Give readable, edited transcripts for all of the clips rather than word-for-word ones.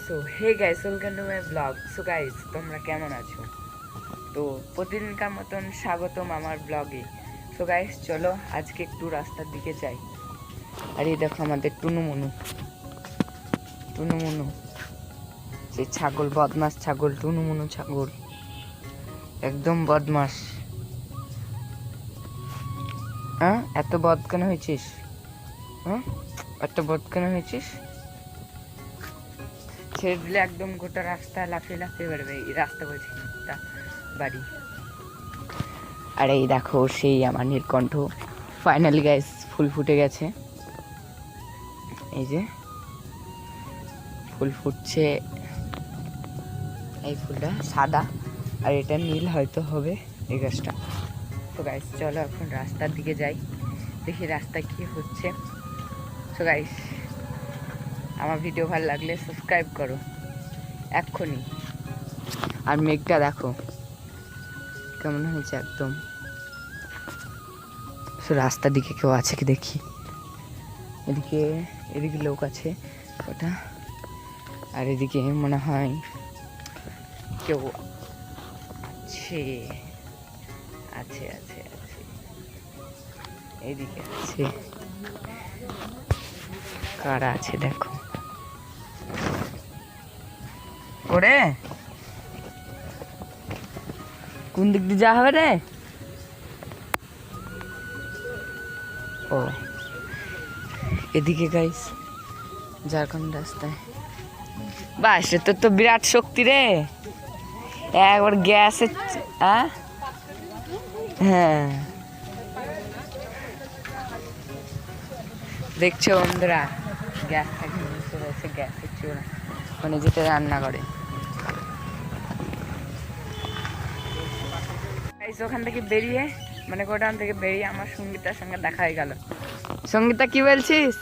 So hey guys, welcome to my blog. So guys, তোমরা কেমন আছো? তো প্রতিদিনকার মতন স্বাগতম আমার ব্লগে। সো গাইস, চলো আজকে একটু রাস্তার দিকে যাই। আর এই দেখো আমাদের টুনুমুনু, সেই ছাগল, বদমাস ছাগল, টুনুমুনু ছাগল, একদম বদমাস। হ্যাঁ, এত বদ কেন হয়েছিস? হ্যাঁ, এত বদ কেন হয়েছিস? ছেড়ে দিলে একদম গোটা রাস্তা লাফিয়ে লাফিয়ে বেরোবে। এই রাস্তা বলছি গোটা বাড়ি। আর এই দেখো সেই আমার নীলকণ্ঠ, ফাইনালি গাইস ফুল ফুটে গেছে। এই যে ফুল ফুটছে, এই ফুলটা সাদা আর এটা নীল হয়তো হবে এই গাছটা। তো গাইস চলো এখন রাস্তার দিকে যাই, দেখি রাস্তা কি হচ্ছে। তো গাইস, আমার ভিডিও ভালো লাগলে সাবস্ক্রাইব করো এক্ষুনি। আর মেঘটা দেখো কেমন হয়েছে একদম। রাস্তার দিকে কেউ আছে কি দেখি, এদিকে লোক আছে ওটা, আর এদিকে মনে হয় কেউ আছে আছে আছে আছে এদিকে আছে, কারা আছে দেখো। ওরে কোন দিক দিয়ে যাওয়া হবে রে? ও এদিকে গাইস, ঝাড়খণ্ড রাস্তায়। বাস তোর তো বিরাট শক্তি রে, একবার গ্যাসে। হ্যাঁ দেখছো বন্ধুরা, গ্যাস থাকে নিচে রয়েছে, গ্যাসের চূড়া, মানে যেটা রান্না করে। ওখান থেকে বেরিয়ে, মানে গোডাউন থেকে বেরিয়ে আমার সঙ্গীতার সঙ্গে দেখা হয়ে গেল। সঙ্গীতা কি বলছিস?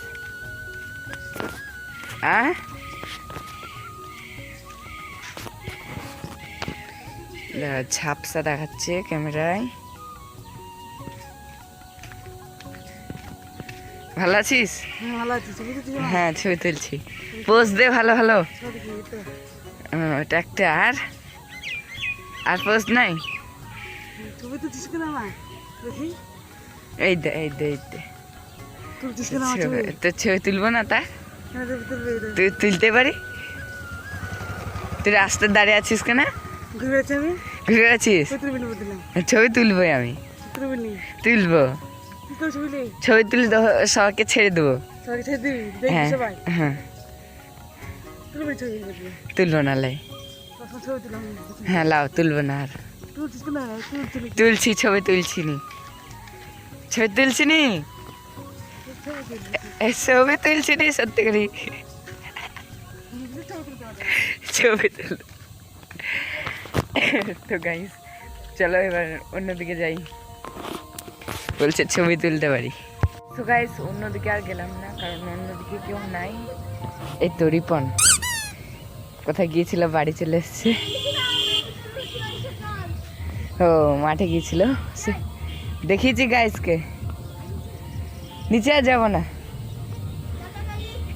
ঝাপসা দেখাচ্ছে ক্যামেরায়। ভালো আছিস? হ্যাঁ ছবি তুলছি, পোজ দে ভালো ভালো। এটা একটা আর পোজ নাই। এই দে এই দে এই দে, তোর ছবি তুলবো না তা? তুই তুলতে পারি? তুই রাস্তায় দাঁড়িয়ে আছিস কেন? ঘুরে আছিস? ছবি তুলবোই আমি, তুলবো ছবি তুলে সবাইকে ছেড়ে দেবো। হ্যাঁ হ্যাঁ, তুলবো না লাই। হ্যাঁ লাও, তুলবো না আর। তুলছি, ছবি তুলছি নি, ছবি তুলছি নি, ছবি তুলছি নি, সত্যি করি ছবি তুল। তো গাইস চলো এবার অন্যদিকে যাই, বলছে ছবি তুলতে পারি। তো গাইস অন্যদিকে আর গেলাম না, কারণ অন্যদিকে কেউ নাই। এই তো রিপন কোথায় গিয়েছিল, বাড়ি চলে এসছে। ও মাঠে গিয়েছিল, দেখিয়েছি গাইসকে। নিচে আর যাবো না,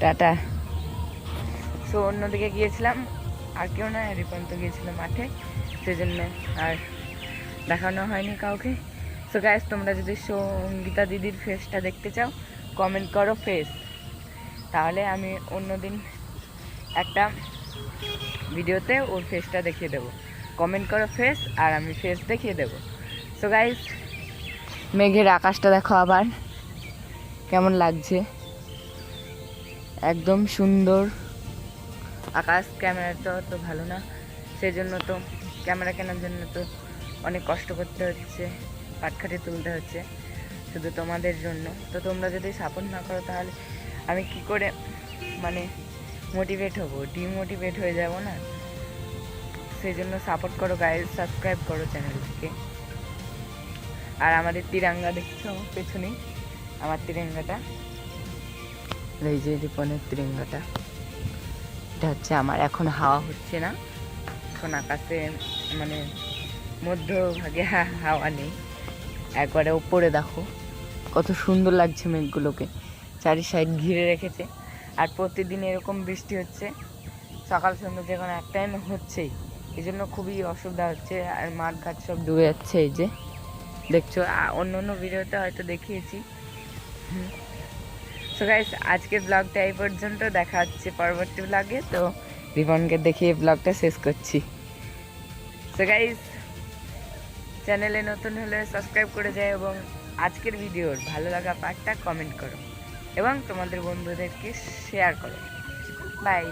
টাটা। সো অন্যদিকে গিয়েছিলাম, আর কেউ না, রিপন তো গিয়েছিল মাঠে, সেজন্য আর দেখানো হয়নি কাউকে। সো গাইস, তোমরা যদি সঙ্গীতা দিদির ফেসটা দেখতে চাও কমেন্ট করো ফেস, তাহলে আমি অন্যদিন একটা ভিডিওতে ওর ফেসটা দেখিয়ে দেবো। কমেন্ট করো ফেস, আর আমি ফেস দেখিয়ে দেবো। সো গাইস, মেঘের আকাশটা দেখো আবার কেমন লাগছে, একদম সুন্দর আকাশ। ক্যামেরাটা তো ভালো না, সেজন্য তো ক্যামেরা কেনার জন্য তো অনেক কষ্ট করতে হচ্ছে, পাটখাটি তুলতে হচ্ছে শুধু তোমাদের জন্য। তো তোমরা যদি সাপোর্ট না করো তাহলে আমি কি করে মানে মোটিভেট হব, ডিমোটিভেট হয়ে যাব না। সেই জন্য সাপোর্ট করো গাইস, সাবস্ক্রাইব করো চ্যানেলটিকে। আর আমাদের তিরঙ্গা দেখছো পেছনে, আমার তিরঙ্গাটা, এই যে রিপনের তিরঙ্গাটা, এটা হচ্ছে আমার। এখন হাওয়া হচ্ছে না, এখন আকাশে মানে মধ্যভাগে হাওয়া নেই, একবারে উপরে দেখো কত সুন্দর লাগছে মেঘগুলোকে, চারি সাইড ঘিরে রেখেছে। আর প্রতিদিন এরকম বৃষ্টি হচ্ছে, সকাল সন্ধ্যা যে কোনো এক টাইমে হচ্ছেই, এই জন্য খুবই অসুবিধা হচ্ছে। আর মাঠ ঘাট সব ডুবে যাচ্ছে, এই যে দেখছো, অন্য অন্য ভিডিওতে হয়তো দেখিয়েছি। সো গাইস, আজকের ব্লগটা এই পর্যন্ত, দেখা হচ্ছে পরবর্তী ব্লগে। তো রিবনকে দেখিয়ে ব্লগটা শেষ করছি। সো গাইস, চ্যানেলে নতুন হলে সাবস্ক্রাইব করে যায় এবং আজকের ভিডিওর ভালো লাগা পার্টটা কমেন্ট করো এবং তোমাদের বন্ধুদেরকে শেয়ার করো। বাই।